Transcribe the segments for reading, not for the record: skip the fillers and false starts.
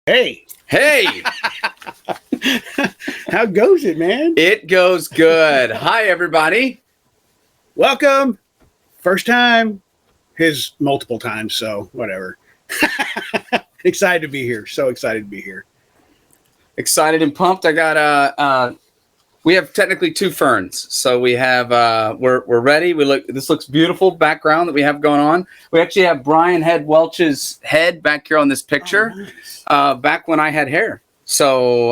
Hey. Hey. How goes it, man? It goes good. Hi, everybody. Welcome. First time. His multiple times, so whatever. Excited to be here. So excited to be here. Excited and pumped. I got we have technically two ferns. So we have we're ready. This looks beautiful background that we have going on. We actually have Brian Head Welch's head back here on this picture. Oh, nice. Back when I had hair. So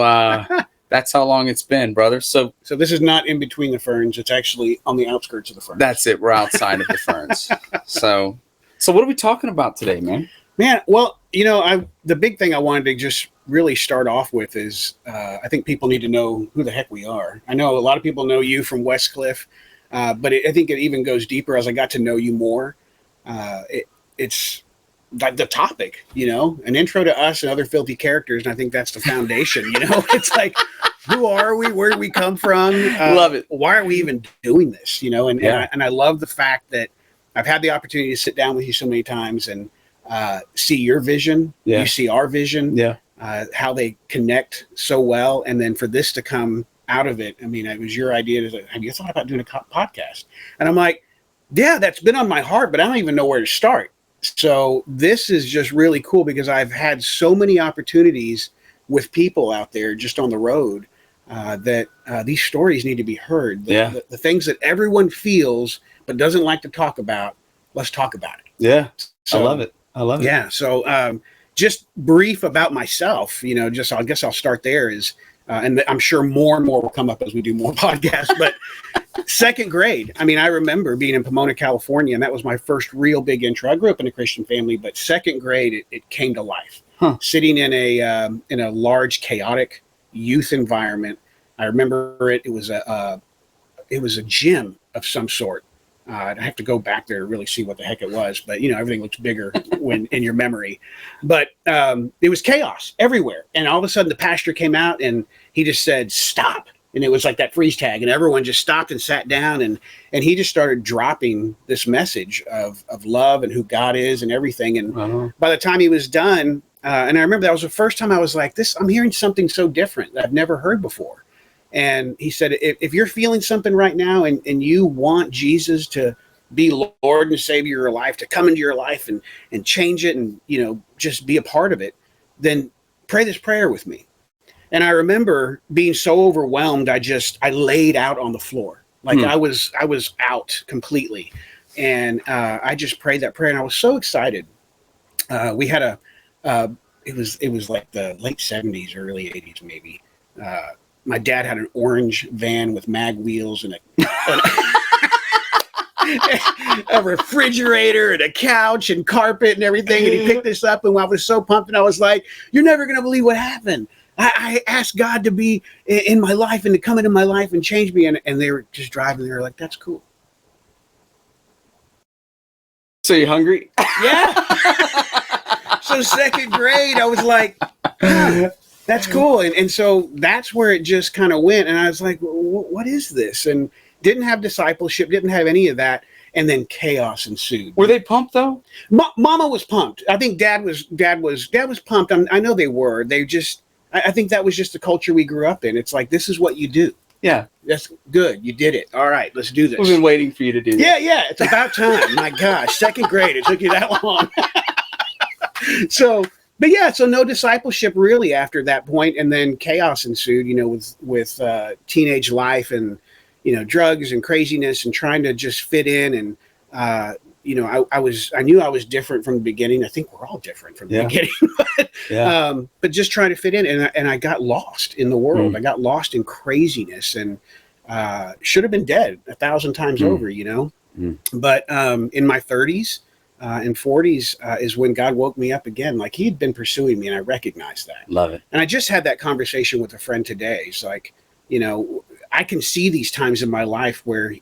that's how long it's been, brother. So this is not in between the ferns. It's actually on the outskirts of the ferns. that's it. We're outside of the ferns. So what are we talking about today, man? Man, well, the big thing I wanted to just really start off with is I think people need to know who the heck we are. I know a lot of people know you from Westcliffe, but I think it even goes deeper as I got to know you more. It's the topic, an intro to us and other filthy characters, and I think that's the foundation. It's like, who are we? Where do we come from? Love it. Why are we even doing this? And I love the fact that I've had the opportunity to sit down with you so many times and see your vision. Yeah. You see our vision. Yeah. How they connect so well, and then for this to come out of it. I mean, it was your idea to have you thought about doing a podcast? And I'm like, yeah, that's been on my heart, but I don't even know where to start. So this is just really cool because I've had so many opportunities with people out there just on the road that these stories need to be heard. The things that everyone feels but doesn't like to talk about, let's talk about it. Yeah, so, I love it. Yeah, so just brief about myself, I guess I'll start there is, and I'm sure more and more will come up as we do more podcasts, but second grade, I mean, I remember being in Pomona, California, and that was my first real big intro. I grew up in a Christian family, but second grade, it came to life. Sitting in a large, chaotic youth environment. I remember it was a gym of some sort. I'd have to go back there to really see what the heck it was, but everything looks bigger when in your memory. But it was chaos everywhere, and all of a sudden the pastor came out and he just said, "Stop!" And it was like that freeze tag, and everyone just stopped and sat down, and he just started dropping this message of love and who God is and everything. And by the time he was done, and I remember that was the first time I was like, "This, I'm hearing something so different that I've never heard before." And he said, if you're feeling something right now and you want Jesus to be Lord and Savior of your life, to come into your life and change it and, just be a part of it, then pray this prayer with me. And I remember being so overwhelmed, I laid out on the floor. Like I was out completely. And I just prayed that prayer, and I was so excited. We had it was like the late 70s, early 80s, maybe. My dad had an orange van with mag wheels and a refrigerator and a couch and carpet and everything. And he picked this up, and I was so pumped, and I was like, "You're never going to believe what happened. I asked God to be in my life and to come into my life and change me." And they were just driving. They were like, "That's cool." So you hungry? Yeah. So second grade, I was like, that's cool. And so that's where it just kind of went. And I was like, what is this? And didn't have discipleship, didn't have any of that. And then chaos ensued. Were they pumped though? Mama was pumped. I think dad was pumped. I know they were. They just, I think that was just the culture we grew up in. It's like, this is what you do. Yeah. That's good. You did it. All right, let's do this. We've been waiting for you to do that. Yeah. It's about time. My gosh, second grade. It took you that long. So no discipleship really after that point, and then chaos ensued, with teenage life and, drugs and craziness and trying to just fit in. And, I knew I was different from the beginning. I think we're all different from the beginning, but just trying to fit in. And I got lost in the world. I got lost in craziness and should have been dead 1,000 times over, But in my 30s, and 40s is when God woke me up again. Like he'd been pursuing me, and I recognized that. Love it. And I just had that conversation with a friend today. It's like, I can see these times in my life where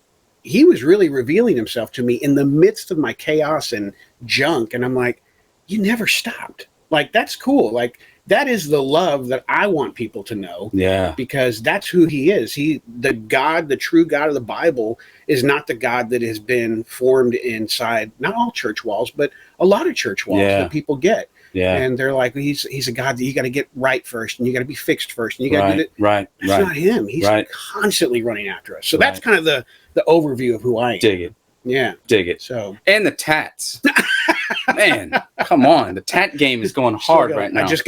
he was really revealing himself to me in the midst of my chaos and junk. And I'm like, you never stopped. Like, that's cool. Like, that is the love that I want people to know. Yeah. Because that's who he is. The true God of the Bible is not the God that has been formed inside, not all church walls, but a lot of church walls that people get. Yeah. And they're like, he's a God that you got to get right first, and you got to be fixed first, and you got to get it. Right. That's not him. He's constantly running after us. So that's kind of the overview of who I am. Dig it. Yeah. Dig it. So and the tats. Man, come on. The tat game is going hard right now. I just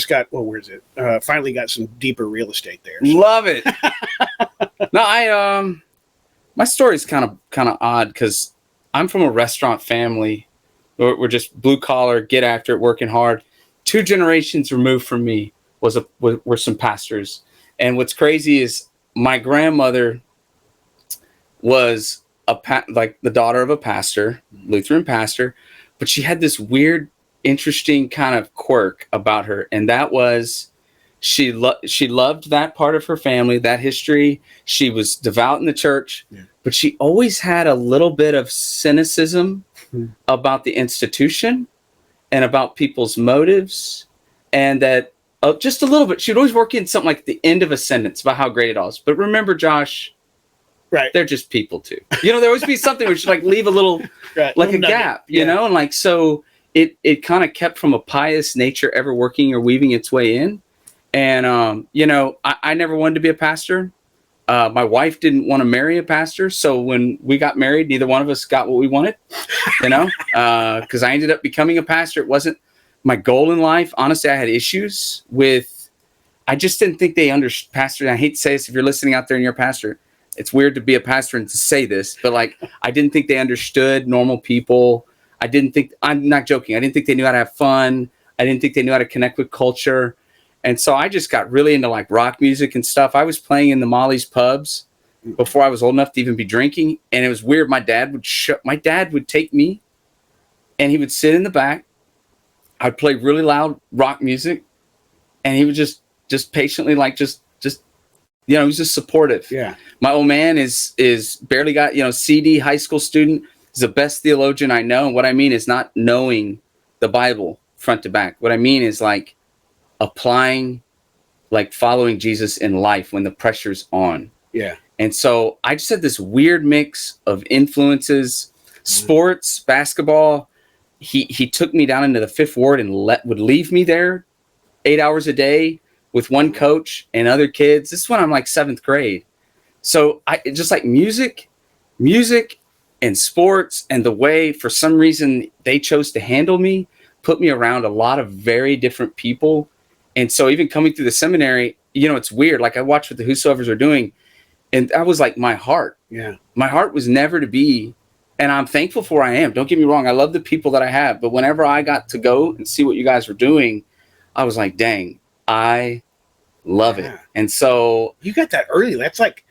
got well, where is it? Finally got some deeper real estate there. So. Love it. No, my story is kind of odd because I'm from a restaurant family. We're just blue collar, get after it, working hard. 2 generations removed from me were some pastors. And what's crazy is my grandmother was like the daughter of a pastor, Lutheran pastor, but she had this weird, interesting kind of quirk about her, and that was she loved that part of her family, that history. She was devout in the church, but she always had a little bit of cynicism about the institution and about people's motives, and that just a little bit. She'd always work in something like the end of a sentence about how great it all is. But remember, Josh. Right. They're just people too. There always be something which like leave a little like a gap, you know? And like, so it kind of kept from a pious nature ever working or weaving its way in. And, I never wanted to be a pastor. My wife didn't want to marry a pastor. So when we got married, neither one of us got what we wanted, because I ended up becoming a pastor. It wasn't my goal in life. Honestly, I had issues I just didn't think they understood pastor. And I hate to say this, if you're listening out there and you're a pastor, it's weird to be a pastor and to say this, but like, I didn't think they understood normal people. I'm not joking. I didn't think they knew how to have fun. I didn't think they knew how to connect with culture. And so I just got really into like rock music and stuff. I was playing in the Molly's pubs before I was old enough to even be drinking. And it was weird. My dad would take me and he would sit in the back. I'd play really loud rock music and he would just patiently, like, he was just supportive. Yeah. My old man is barely got, CD, high school student. He's the best theologian I know. And what I mean is not knowing the Bible front to back. What I mean is like applying, like following Jesus in life when the pressure's on. Yeah. And so I just had this weird mix of influences, sports, basketball. He took me down into the 5th Ward and would leave me there 8 hours a day with one coach and other kids. This is when I'm like 7th grade. So I just like music and sports, and the way for some reason they chose to handle me, put me around a lot of very different people. And so even coming through the seminary, it's weird. Like I watched what the Whosoevers are doing, and that was like my heart. Yeah. My heart was never to be, and I'm thankful for where I am. Don't get me wrong. I love the people that I have, but whenever I got to go and see what you guys were doing, I was like, dang, I love it. And so you got that early. That's like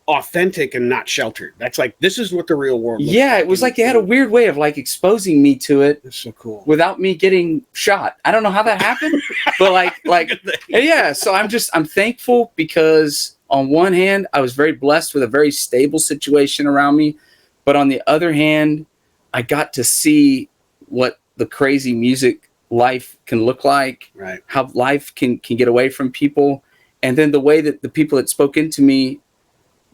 authentic and not sheltered. That's like, this is what the real world looks like. It was like they had a weird way of like exposing me to it. That's so cool. Without me getting shot. I don't know how that happened, but like yeah. So I'm thankful because on one hand, I was very blessed with a very stable situation around me, but on the other hand, I got to see what the crazy music life can look like, right? How life can get away from people, and then the way that the people that spoke into me,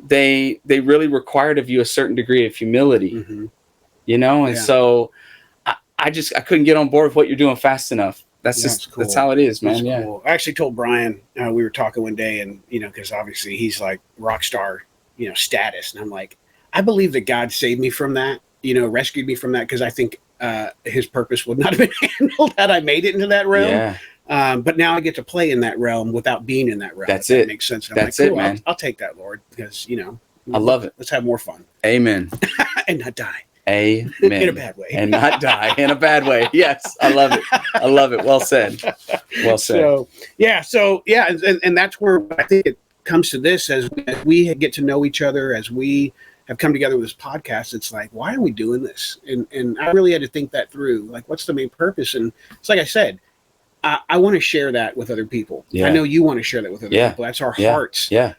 they really required of you a certain degree of humility, and so I couldn't get on board with what you're doing fast enough. That's cool. That's how it is, man. That's cool. I actually told Brian, we were talking one day, and because obviously he's like rock star, status, and I'm like, I believe that God saved me from that, rescued me from that, because I think his purpose would not have been handled had I made it into that realm. Yeah. But now I get to play in that realm without being in that realm. That's it. That makes sense. That's it, man. I'll take that, Lord, because I love it. Let's have more fun. Amen. And not die. Amen. In a bad way. And not die in a bad way. Yes, I love it. I love it. Well said. Well said. So and that's where I think it comes to this as we get to know each other, as we have come together with this podcast. It's like, why are we doing this? And I really had to think that through. Like, what's the main purpose? And it's like I said, I want to share that with other people. Yeah. I know you want to share that with other people. That's our hearts. Yeah.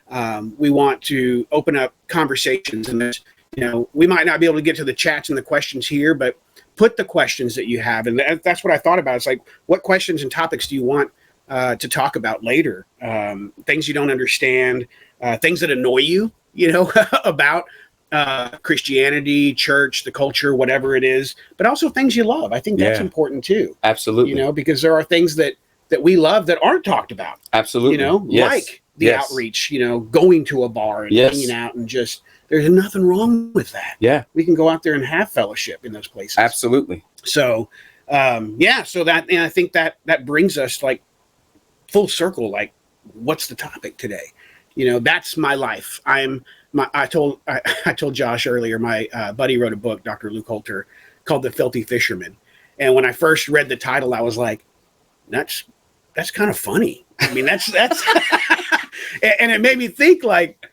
We want to open up conversations, and there's, we might not be able to get to the chats and the questions here, but put the questions that you have. And that's what I thought about. It's like, what questions and topics do you want to talk about later? Things you don't understand, things that annoy you, about Christianity, church, the culture, whatever it is, but also things you love. I think that's important too. Absolutely. You know, because there are things that we love that aren't talked about. Absolutely. You know, like the outreach, you know, going to a bar and hanging out and just, there's nothing wrong with that. Yeah. We can go out there and have fellowship in those places. Absolutely. So, so that, and I think that brings us like full circle. Like, what's the topic today? You know, that's my life. I told Josh earlier, my buddy wrote a book, Dr. Luke Holter, called The Filthy Fisherman. And when I first read the title, I was like, that's kind of funny. I mean, that's and it made me think, like,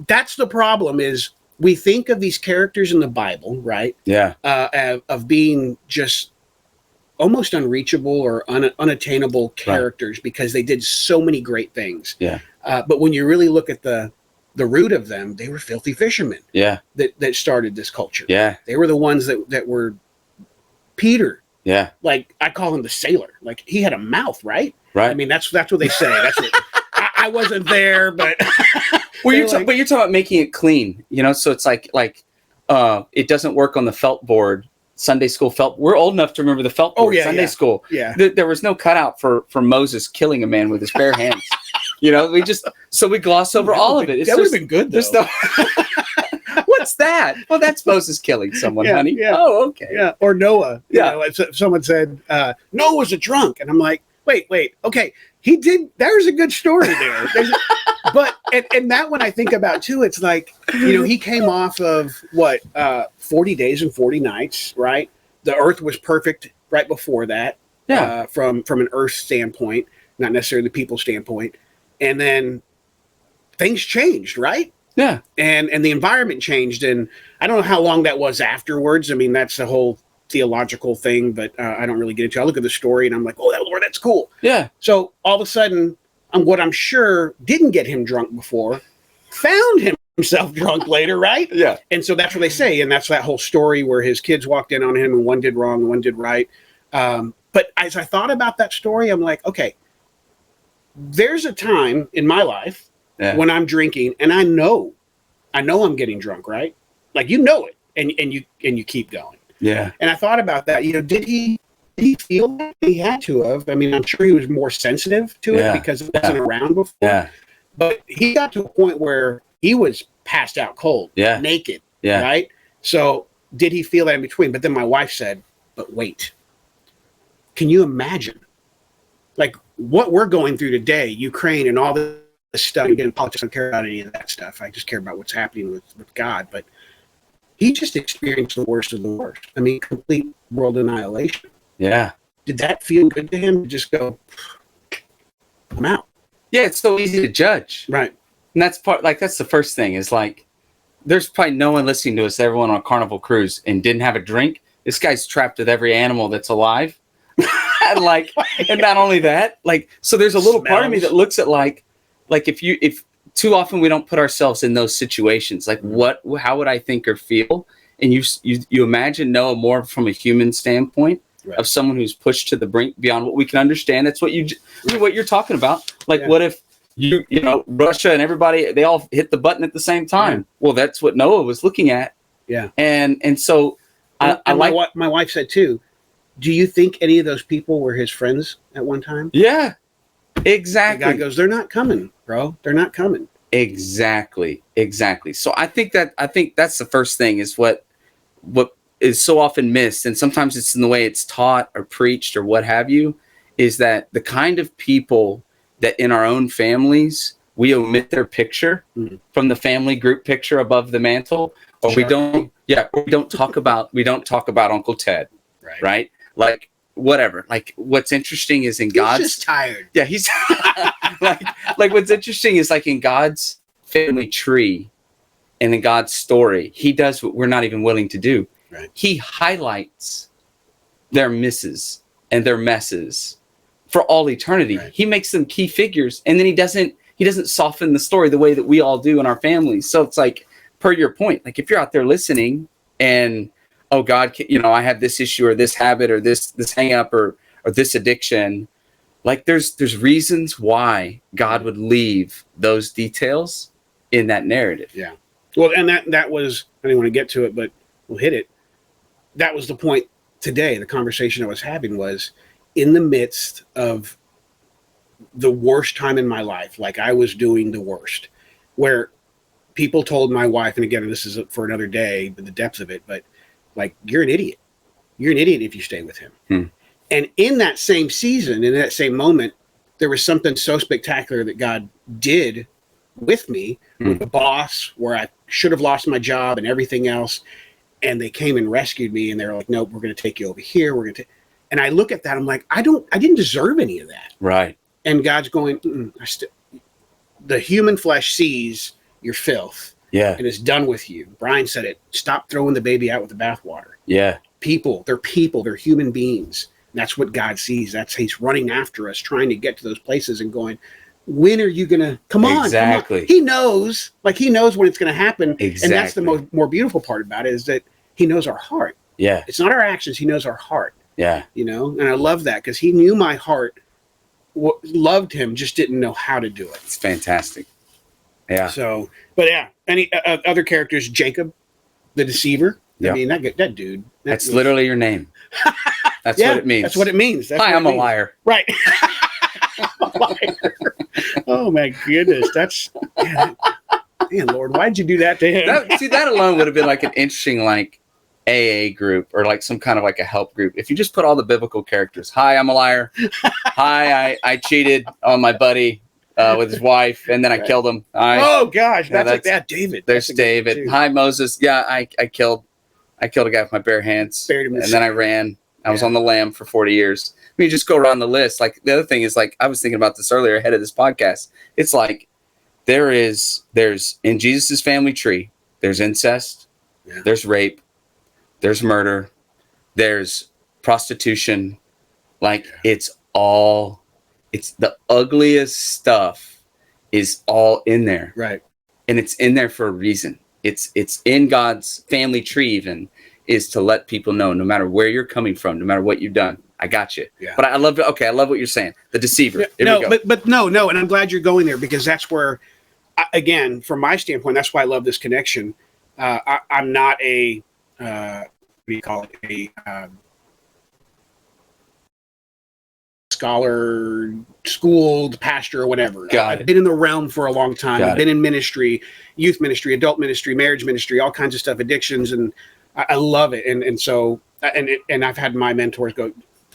that's the problem is we think of these characters in the Bible, right? Yeah. Of being just almost unreachable or unattainable characters because they did so many great things. Yeah. But when you really look at the root of them, they were filthy fishermen. Yeah. That started this culture. Yeah. They were the ones that were Peter. Yeah. Like, I call him the sailor. Like, he had a mouth, right? Right. I mean, that's what they say. That's what I wasn't there, but well, you're talking about making it clean, you know? So it's like it doesn't work on the felt board, Sunday school felt. We're old enough to remember the felt board, Sunday school. Yeah. There was no cutout for Moses killing a man with his bare hands. You know, we gloss over all of it. That would have been good, though. What's that? Well, that's Moses killing someone, honey. Yeah. Oh, okay. Yeah. Or Noah. Yeah. You know, someone said, Noah was a drunk. And I'm like, wait. Okay. He did. There's a good story there. But, and that one I think about too, it's like, you know, he came off of 40 days and 40 nights, right? The earth was perfect right before that. Yeah. From an earth standpoint, not necessarily the people standpoint. And then things changed, right? Yeah. And the environment changed. And I don't know how long that was afterwards. I mean, that's a whole theological thing, but I don't really get into it. I look at the story and I'm like, oh, Lord, that's cool. Yeah. So all of a sudden, what I'm sure didn't get him drunk before found himself drunk later, right? Yeah. And so that's what they say. And that's that whole story where his kids walked in on him and one did wrong and one did right. But as I thought about that story, I'm like, okay, there's a time in my life when I'm drinking and I know I'm getting drunk, right? Like, you know it, and you keep going. Yeah. And I thought about that. You know, did he feel that? He had to have. I mean, I'm sure he was more sensitive to it because it wasn't around before. Yeah. But he got to a point where he was passed out cold, naked, right? So did he feel that in between? But then my wife said, but wait, can you imagine? Like, what we're going through today, Ukraine and all this stuff. Again, politics, I don't care about any of that stuff. I just care about what's happening with God. But he just experienced the worst of the worst. I mean, complete world annihilation. Yeah. Did that feel good to him to just go, I'm out? Yeah, it's so easy to judge. Right. And that's that's the first thing is like, there's probably no one listening to us, everyone on a Carnival cruise and didn't have a drink. This guy's trapped with every animal that's alive. And not only that, so there's a little part of me that looks at like if too often we don't put ourselves in those situations, like how would I think or feel? And you imagine Noah more from a human standpoint of someone who's pushed to the brink beyond what we can understand. That's what you're talking about. What if you know, Russia and everybody, they all hit the button at the same time? Well, that's what Noah was looking at. Yeah. And so my wife said too, do you think any of those people were his friends at one time? Yeah, exactly. The guy goes, they're not coming, bro. They're not coming. Exactly. So I think that's the first thing is what is so often missed. And sometimes it's in the way it's taught or preached or what have you, is that the kind of people that in our own families, we omit their picture from the family group picture above the mantle, or we don't talk about Uncle Ted. Right. Like, whatever. Like, what's interesting is in God's... He's just tired. Yeah, he's... like, what's interesting is, like, in God's family tree and in God's story, he does what we're not even willing to do. Right. He highlights their misses and their messes for all eternity. Right. He makes them key figures, and then he doesn't soften the story the way that we all do in our families. So it's like, per your point, like, if you're out there listening and... oh God, you know, I have this issue or this habit or this hang up or this addiction. Like there's reasons why God would leave those details in that narrative. Yeah. Well, and that was, I didn't want to get to it, but we'll hit it. That was the point today. The conversation I was having was in the midst of the worst time in my life, like I was doing the worst, where people told my wife, and again, this is for another day, the depth of it, but like, you're an idiot. You're an idiot if you stay with him. And in that same season, in that same moment, there was something so spectacular that God did with me, with a boss where I should have lost my job and everything else. And they came and rescued me, and they're like, nope, we're going to take you over here. We're going to, and I look at that, I'm like, I didn't deserve any of that. Right. And God's going, the human flesh sees your filth. Yeah. And it's done with you. Brian said it. Stop throwing the baby out with the bathwater. Yeah. People, they're human beings. And that's what God sees. He's running after us, trying to get to those places and going, when are you going to come on? Exactly. He knows when it's going to happen. Exactly. And that's the more beautiful part about it, is that he knows our heart. Yeah. It's not our actions. He knows our heart. Yeah. And I love that, because he knew my heart, loved him, just didn't know how to do it. It's fantastic. Yeah. So, but yeah, any other characters? Jacob, the deceiver. Yeah. I mean, that dude. That's literally your name. That's what it means. That's what it means. Hi, I'm a liar. Right. I'm a liar. Oh my goodness. That's, man, Lord, why'd you do that to him? That alone would have been like an interesting, like, AA group, or like some kind of like a help group. If you just put all the biblical characters, hi, I'm a liar. Hi, I cheated on my buddy with his wife, and then I killed him. Oh gosh, that's like that. David. There's David. Hi, Moses. Yeah, I killed a guy with my bare hands, Buried him in and then I ran. I was on the lam for 40 years. I mean, just go around the list. Like, the other thing is, like, I was thinking about this earlier ahead of this podcast. It's like there's in Jesus's family tree, there's incest, there's rape, there's murder, there's prostitution. Like, it's the ugliest stuff is all in there. Right. And it's in there for a reason. It's in God's family tree, even, is to let people know, no matter where you're coming from, no matter what you've done, I got you. Yeah. But I love what you're saying. The deceiver. But no. And I'm glad you're going there, because that's where, again, from my standpoint, that's why I love this connection. I'm not a, what do you call it? A scholar, schooled pastor, or whatever. I've been in the realm for a long time. I've been in ministry, youth ministry, adult ministry, marriage ministry, all kinds of stuff, addictions, and I love it. And so I've had my mentors go,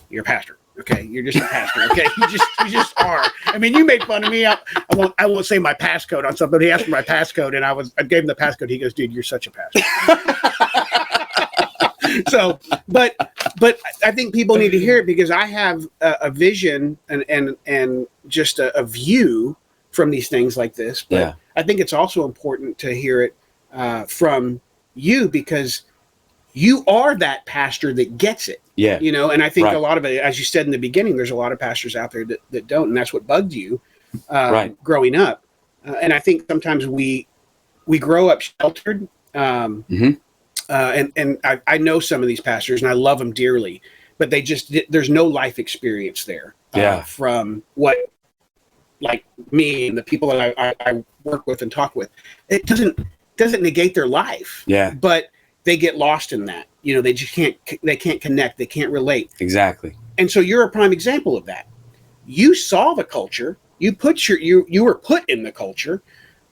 "You're a pastor, okay? You're just a pastor, okay? You just are." I mean, you made fun of me. I won't say my passcode on something. He asked for my passcode, and I gave him the passcode. He goes, "Dude, you're such a pastor." So, but I think people need to hear it, because I have a vision and just a view from these things like this. But I think it's also important to hear it from you, because you are that pastor that gets it. Yeah. And I think a lot of it, as you said in the beginning, there's a lot of pastors out there that don't, and that's what bugged you growing up. And I think sometimes we grow up sheltered. And I know some of these pastors, and I love them dearly, but there's no life experience there from what, like me and the people that I work with and talk with. It doesn't negate their life. Yeah. But they get lost in that. They just can't connect. They can't relate. Exactly. And so you're a prime example of that. You saw the culture. You were put in the culture,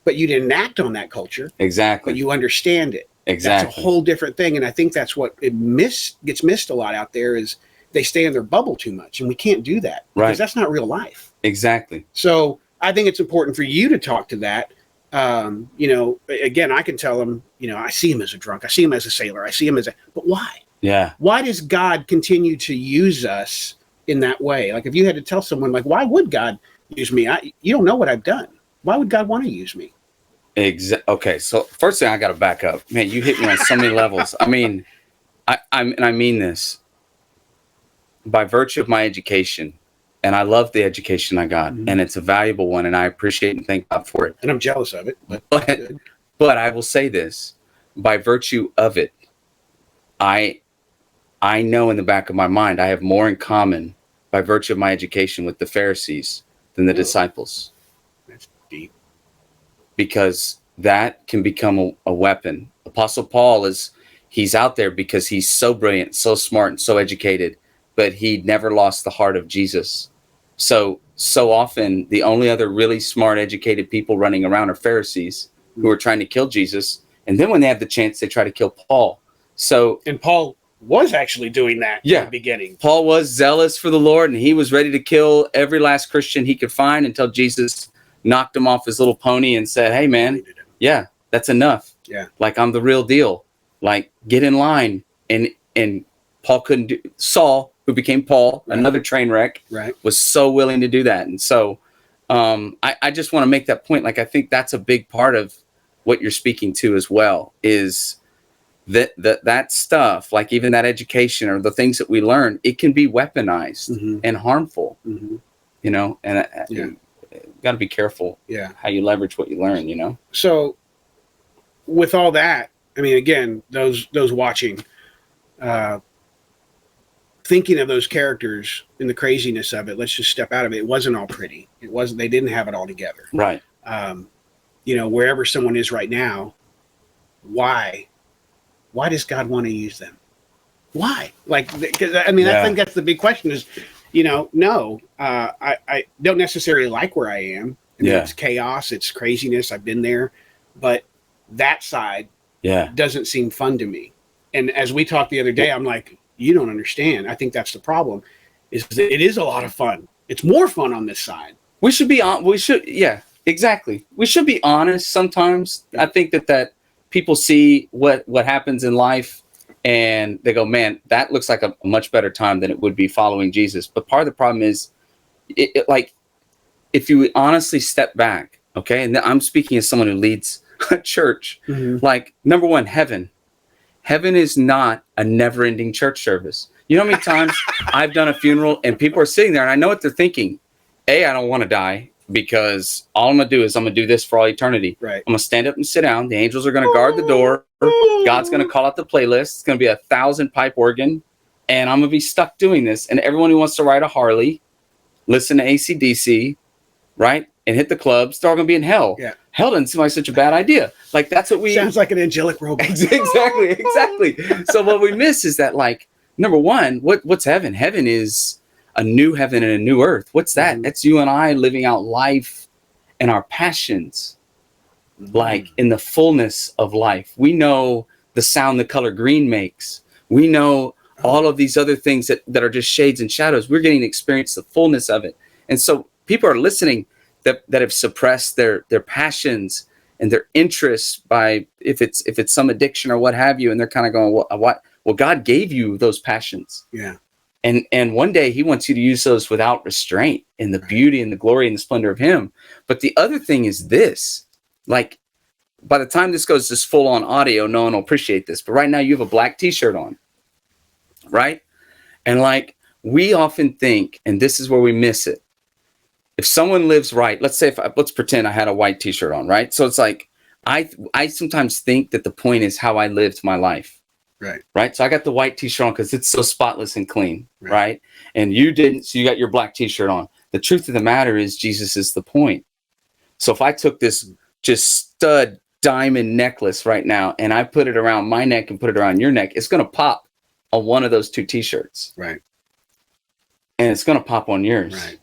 but you didn't act on that culture. Exactly. But you understand it. Exactly. That's a whole different thing. And I think that's what gets missed a lot out there, is they stay in their bubble too much, and we can't do that. Right. Because that's not real life. Exactly. So I think it's important for you to talk to that. Again, I can tell them, I see him as a drunk. I see him as a sailor. I see him but why? Yeah. Why does God continue to use us in that way? Like, if you had to tell someone, like, why would God use me? You don't know what I've done. Why would God want to use me? Okay. So first thing, I got to back up, man. You hit me on so many levels. I mean, I mean this by virtue of my education. And I love the education I got, and it's a valuable one, and I appreciate and thank God for it. And I'm jealous of it. But I will say this, by virtue of it, I know in the back of my mind I have more in common by virtue of my education with the Pharisees than the disciples. That's deep. Because that can become a weapon. Apostle Paul he's out there because he's so brilliant, so smart, and so educated, but he never lost the heart of Jesus. So often the only other really smart, educated people running around are Pharisees who are trying to kill Jesus. And then when they have the chance, they try to kill Paul. And Paul was actually doing that in the beginning. Paul was zealous for the Lord, and he was ready to kill every last Christian he could find until Jesus knocked him off his little pony and said, "Hey, man, yeah, that's enough. Yeah, like, I'm the real deal. Like, get in line." And Paul couldn't do. Saul, who became Paul, another train wreck, was so willing to do that. And so I just want to make that point. Like, I think that's a big part of what you're speaking to as well, is that stuff, like even that education or the things that we learn, it can be weaponized and harmful, you know, and you got to be careful how you leverage what you learn, you know? So with all that, I mean, again, those watching, thinking of those characters and the craziness of it, let's just step out of it. It wasn't all pretty. They didn't have it all together. Right. You know, wherever someone is right now, why does God want to use them? Why? Like, because I mean, I think that's the big question is, you know, no, I don't necessarily like where I am. I mean, it's chaos, it's craziness. I've been there, but that side doesn't seem fun to me. And as we talked the other day, I'm like, you don't understand. I think that's the problem, is that it is a lot of fun. It's more fun on this side. We should be on. Exactly. We should be honest sometimes. I think that people see what happens in life and they go, man, that looks like a much better time than it would be following Jesus. But part of the problem is, like, if you honestly step back, okay, and I'm speaking as someone who leads a church, like, number one, heaven is not a never-ending church service. You know how many times I've done a funeral and people are sitting there and I know what they're thinking. A, I don't want to die, because all I'm going to do is I'm going to do this for all eternity. Right. I'm going to stand up and sit down. The angels are going to guard the door. God's going to call out the playlist. It's going to be 1,000 pipe organ. And I'm going to be stuck doing this. And everyone who wants to ride a Harley, listen to AC/DC, right? And hit the clubs, they're all going to be in hell. Yeah. Hell doesn't seem like such a bad idea. Like, that's what we... Sounds like an angelic robot. Exactly. So what we miss is that, like, number one, what's heaven? Heaven is a new heaven and a new earth. What's that? That's you and I living out life and our passions, like, in the fullness of life. We know the sound the color green makes. We know all of these other things that are just shades and shadows. We're getting to experience the fullness of it. And so people are listening that have suppressed their passions and their interests by, if it's some addiction or what have you, and they're kind of going, well, God gave you those passions. Yeah. And one day he wants you to use those without restraint in the beauty and the glory and the splendor of him. But the other thing is this, like, by the time this goes this full on audio, no one will appreciate this. But right now you have a black t-shirt on, right? And, like, we often think, and this is where we miss it. If someone lives right, let's say, let's pretend I had a white t-shirt on, right? So it's like, I sometimes think that the point is how I lived my life. Right. So I got the white t-shirt on because it's so spotless and clean. Right. And you didn't. So you got your black t-shirt on. The truth of the matter is, Jesus is the point. So if I took this just stud diamond necklace right now and I put it around my neck and put it around your neck, it's going to pop on one of those two t-shirts. Right. And it's going to pop on yours. Right.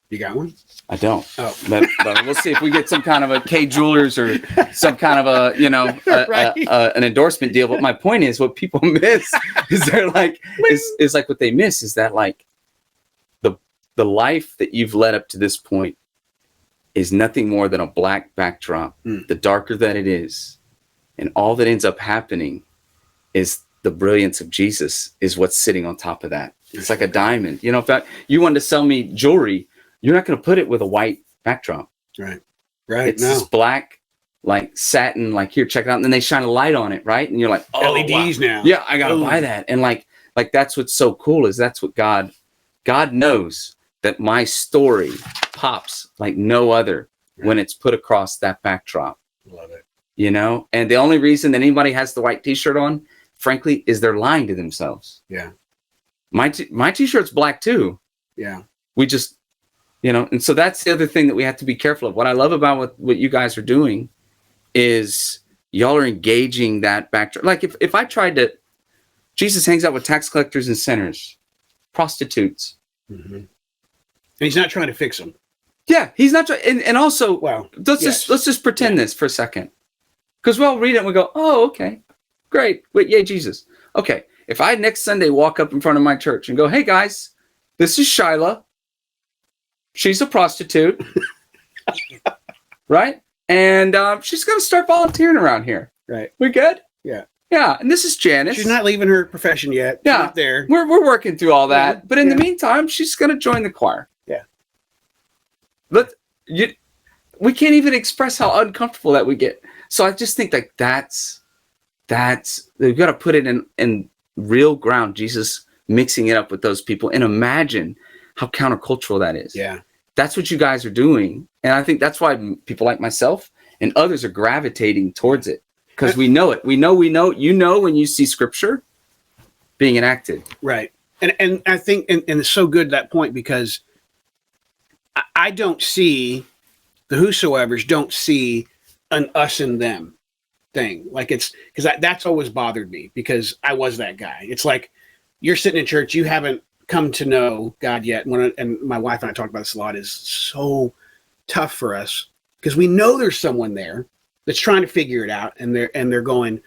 You got one? I don't. Oh. But we'll see if we get some kind of a K Jewelers or some kind of a, you know, an endorsement deal. But my point is, what people miss is they're like, is like what they miss is that, like, the life that you've led up to this point is nothing more than a black backdrop. The darker that it is, and all that ends up happening is the brilliance of Jesus is what's sitting on top of that. It's like a diamond. You know, if you wanted to sell me jewelry, you're not going to put it with a white backdrop. Right. It's this black, like, satin, like, here, check it out. And then they shine a light on it, right? And you're like, oh, LEDs now. Yeah, I got to buy that. And like that's what's so cool, is that's what God knows, that my story pops like no other when it's put across that backdrop. Love it. You know? And the only reason that anybody has the white t-shirt on, frankly, is they're lying to themselves. Yeah. My t-shirt's black too. Yeah. We just, you know, and so that's the other thing that we have to be careful of. What I love about what you guys are doing is y'all are engaging that back. Like if I tried to, Jesus hangs out with tax collectors and sinners, prostitutes. Mm-hmm. And he's not trying to fix them. Yeah, he's not trying. And also, well, let's just pretend this for a second, because we'll read it and we go, oh, okay, great, wait, yay, Jesus. Okay, if I next Sunday walk up in front of my church and go, hey guys, this is Shyla. She's a prostitute, right? And she's going to start volunteering around here. Right. We good? Yeah. Yeah. And this is Janice. She's not leaving her profession yet. Yeah. She's not there. We're working through all that. Yeah. But in the meantime, she's going to join the choir. Yeah. But we can't even express how uncomfortable that we get. So I just think like that's they've got to put it in real ground. Jesus mixing it up with those people, and imagine how countercultural that is. Yeah. That's what you guys are doing. And I think that's why people like myself and others are gravitating towards it, because we know it. We know, when you see scripture being enacted. Right. And I think, and it's so good, that point, because I don't see, the whosoevers don't see an us and them thing. Like it's, because that's always bothered me, because I was that guy. It's like, you're sitting in church, you haven't come to know God yet. And my wife and I talk about this a lot, is so tough for us, because we know there's someone there that's trying to figure it out, and they're going,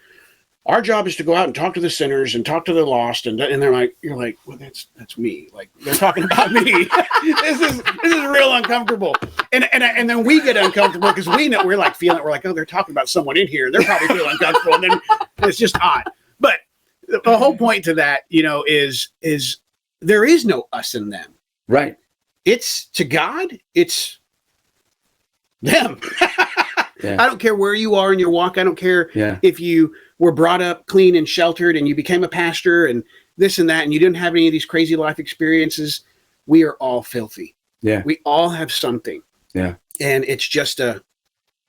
our job is to go out and talk to the sinners and talk to the lost, and they're like, you're like, well, that's me. Like, they're talking about me. This is real uncomfortable. And then we get uncomfortable because we know, we're like, oh, they're talking about someone in here. They're probably feeling uncomfortable, and then it's just odd. But the whole point to that, is there is no us and them. Right. It's to God, it's them. Yeah. I don't care where you are in your walk. I don't care if you were brought up clean and sheltered and you became a pastor and this and that, and you didn't have any of these crazy life experiences. We are all filthy. Yeah. We all have something. Yeah. And it's just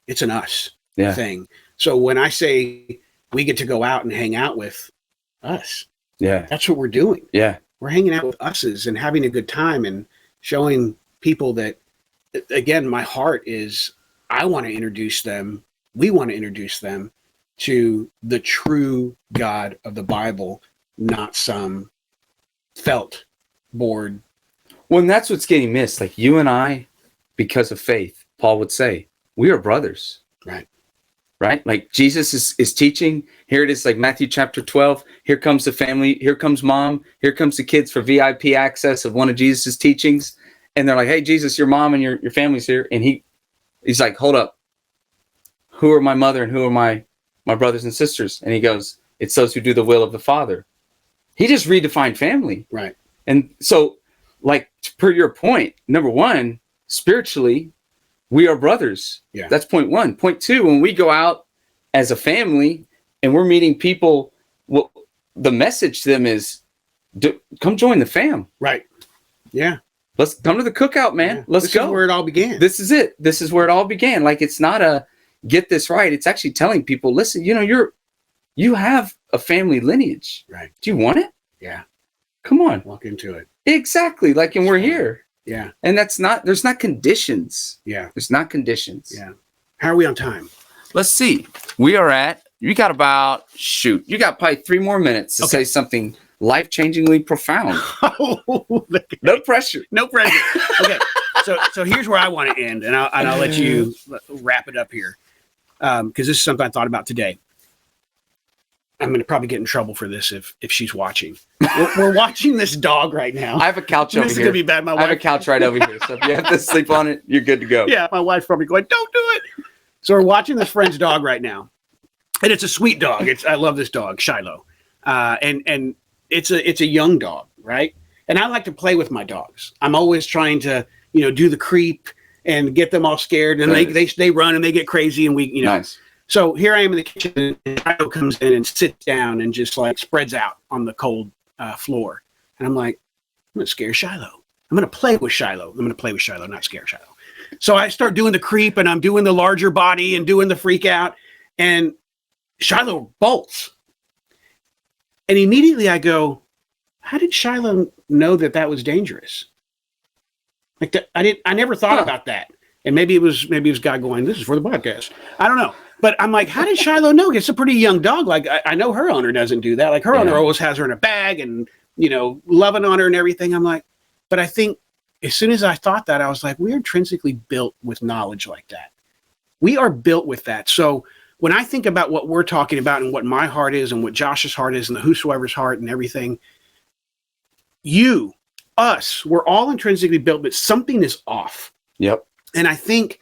it's an us thing. So when I say we get to go out and hang out with us, that's what we're doing. Yeah. We're hanging out with us's and having a good time and showing people that, again, my heart is, I want to introduce them. We want to introduce them to the true God of the Bible, not some felt board. Well, and that's what's getting missed. Like you and I, because of faith, Paul would say, we are brothers. Right. Right? Like Jesus is teaching. Here it is, like Matthew chapter 12. Here comes the family. Here comes mom. Here comes the kids for VIP access of one of Jesus's teachings. And they're like, hey, Jesus, your mom and your family's here. And he's like, hold up. Who are my mother and who are my brothers and sisters? And he goes, it's those who do the will of the Father. He just redefined family. Right. And so, like, per your point, number one, spiritually, we are brothers. Yeah. That's point one. Point two, when we go out as a family and we're meeting people, well, the message to them is, come join the fam. Right. Yeah. Let's come to the cookout, man. Yeah. Let's go. This is where it all began. This is it. This is where it all began. Like, it's not a get this right. It's actually telling people, listen, you have a family lineage. Right. Do you want it? Yeah. Come on. Walk into it. Exactly. Like, and we're here. Yeah. And there's not conditions. Yeah. There's not conditions. Yeah. How are we on time? Let's see. You got probably 3 more minutes to say something life-changingly profound. No pressure. No pressure. Okay. So here's where I want to end, and I'll let you wrap it up here, because this is something I thought about today. I'm going to probably get in trouble for this if she's watching. We're watching this dog right now. I have a couch over here. This is going to be bad. I have a couch right over here, so if you have to sleep on it, you're good to go. Yeah, my wife's probably going, don't do it. So we're watching this friend's dog right now, and it's a sweet dog. I love this dog, Shiloh, and it's a young dog, right? And I like to play with my dogs. I'm always trying to do the creep and get them all scared, and they run and they get crazy, and we Nice. So here I am in the kitchen, and Shiloh comes in and sits down and just like spreads out on the cold floor. And I'm like, I'm going to scare Shiloh. I'm going to play with Shiloh. I'm going to play with Shiloh, not scare Shiloh. So I start doing the creep, and I'm doing the larger body and doing the freak out. And Shiloh bolts. And immediately I go, how did Shiloh know that was dangerous? Like I never thought about that. And maybe it was God going, this is for the podcast. I don't know. But I'm like, how did Shiloh know? It's a pretty young dog. Like, I know her owner doesn't do that. Like, her owner always has her in a bag and, loving on her and everything. I'm like, but I think as soon as I thought that, I was like, we're intrinsically built with knowledge like that. We are built with that. So when I think about what we're talking about and what my heart is and what Josh's heart is and the whosoever's heart and everything, us, we're all intrinsically built, but something is off. Yep. And I think,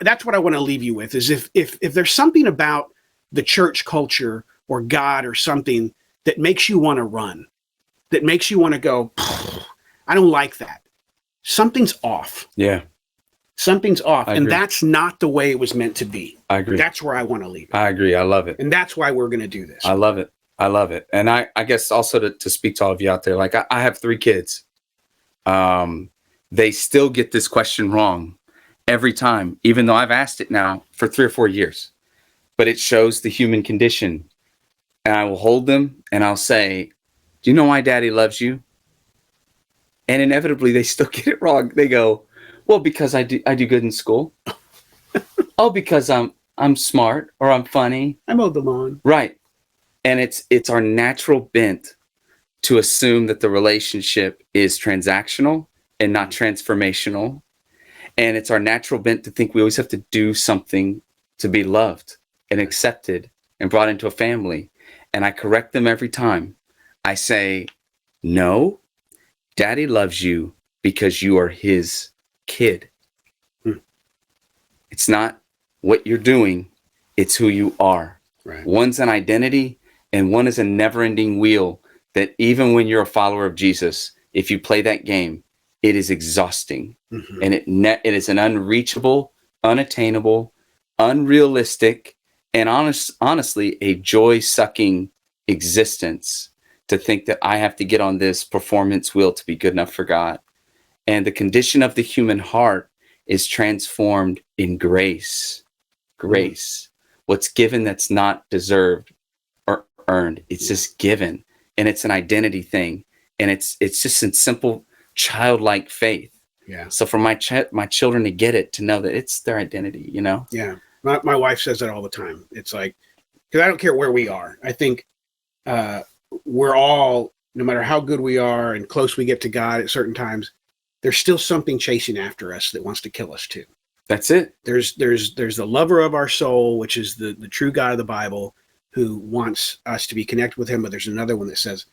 that's what I want to leave you with, is if there's something about the church culture or God or something that makes you want to run, that makes you want to go, I don't like that. Something's off. Yeah. Something's off. And that's not the way it was meant to be. I agree. That's where I want to leave it. I agree. I love it. And that's why we're going to do this. I love it. I love it. And I guess also to speak to all of you out there, like I have 3 kids. They still get this question wrong every time, even though I've asked it now for 3 or 4 years. But it shows the human condition. And I will hold them and I'll say, do you know why Daddy loves you? And inevitably they still get it wrong. They go, well, because I do good in school. Oh, because I'm smart or I'm funny. I mowed the lawn. Right. And it's our natural bent to assume that the relationship is transactional and not transformational. And it's our natural bent to think we always have to do something to be loved and accepted and brought into a family. And I correct them every time. I say, no, Daddy loves you because you are his kid. It's not what you're doing, it's who you are. Right. One's an identity and one is a never-ending wheel that even when you're a follower of Jesus, if you play that game, it is exhausting. Mm-hmm. And it is an unreachable, unattainable, unrealistic, and honestly, a joy-sucking existence to think that I have to get on this performance wheel to be good enough for God. And the condition of the human heart is transformed in grace. Grace. What's given that's not deserved or earned. It's just given. And it's an identity thing. And it's just in simple childlike faith. Yeah. So for my children to get it, to know that it's their identity, Yeah. My wife says that all the time. It's like, because I don't care where we are. I think we're all, no matter how good we are and close we get to God at certain times, there's still something chasing after us that wants to kill us too. That's it. There's the lover of our soul, which is the true God of the Bible, who wants us to be connected with him. But there's another one that says,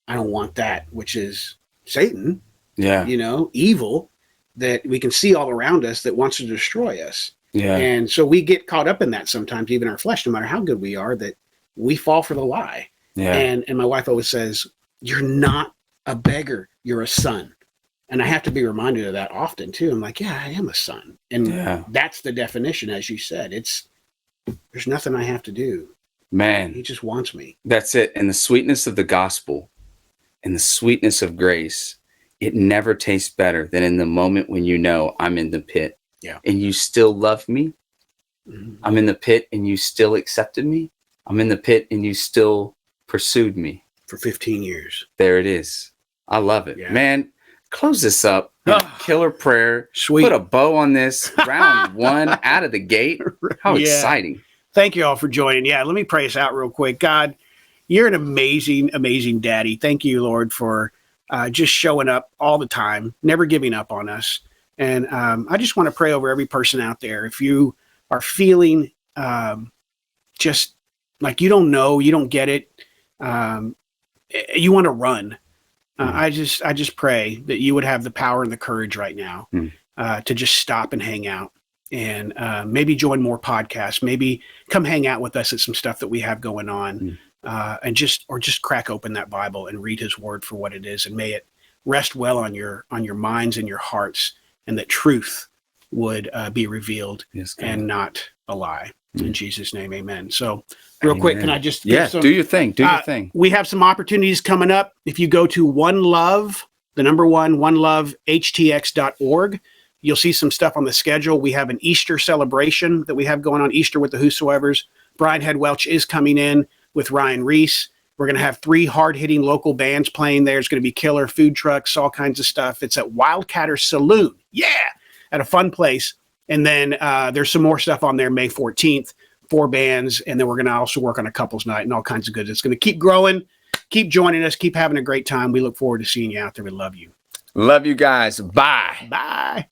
I don't want that, which is Satan. Yeah. Evil that we can see all around us that wants to destroy us. Yeah. And so we get caught up in that sometimes, even our flesh, no matter how good we are, that we fall for the lie. Yeah. And my wife always says, you're not a beggar, you're a son. And I have to be reminded of that often too. I'm like, yeah, I am a son. And that's the definition, as you said. There's nothing I have to do. Man. He just wants me. That's it. And the sweetness of the gospel and the sweetness of grace, it never tastes better than in the moment when I'm in the pit. Yeah. And you still love me. Mm-hmm. I'm in the pit and you still accepted me. I'm in the pit and you still pursued me. For 15 years. There it is. I love it. Yeah. Man, close this up. Killer prayer. Sweet. Put a bow on this. Round 1 out of the gate. How exciting. Thank you all for joining. Yeah, let me pray us out real quick. God, you're an amazing, amazing daddy. Thank you, Lord, for just showing up all the time, never giving up on us. And I just want to pray over every person out there. If you are feeling just like you don't know, you don't get it, you want to run. I just pray that you would have the power and the courage right now to just stop and hang out and maybe join more podcasts, maybe come hang out with us at some stuff that we have going on and just crack open that Bible and read his word for what it is. And may it rest well on your minds and your hearts, and that truth would be revealed and not a lie. In Jesus' name, amen. So real quick, can I just do your thing. Do your thing. We have some opportunities coming up. If you go to One Love, the number 1, onelovehtx.org, you'll see some stuff on the schedule. We have an Easter celebration that we have going on, Easter with the Whosoevers. Brian Head Welch is coming in with Ryan Reese. We're going to have 3 hard-hitting local bands playing there. It's going to be killer food trucks, all kinds of stuff. It's at Wildcatter Saloon. Yeah. at a fun place. And then there's some more stuff on there May 14th, 4 bands. And then we're going to also work on a couples night and all kinds of good. It's going to keep growing. Keep joining us. Keep having a great time. We look forward to seeing you out there. We love you. Love you guys. Bye. Bye.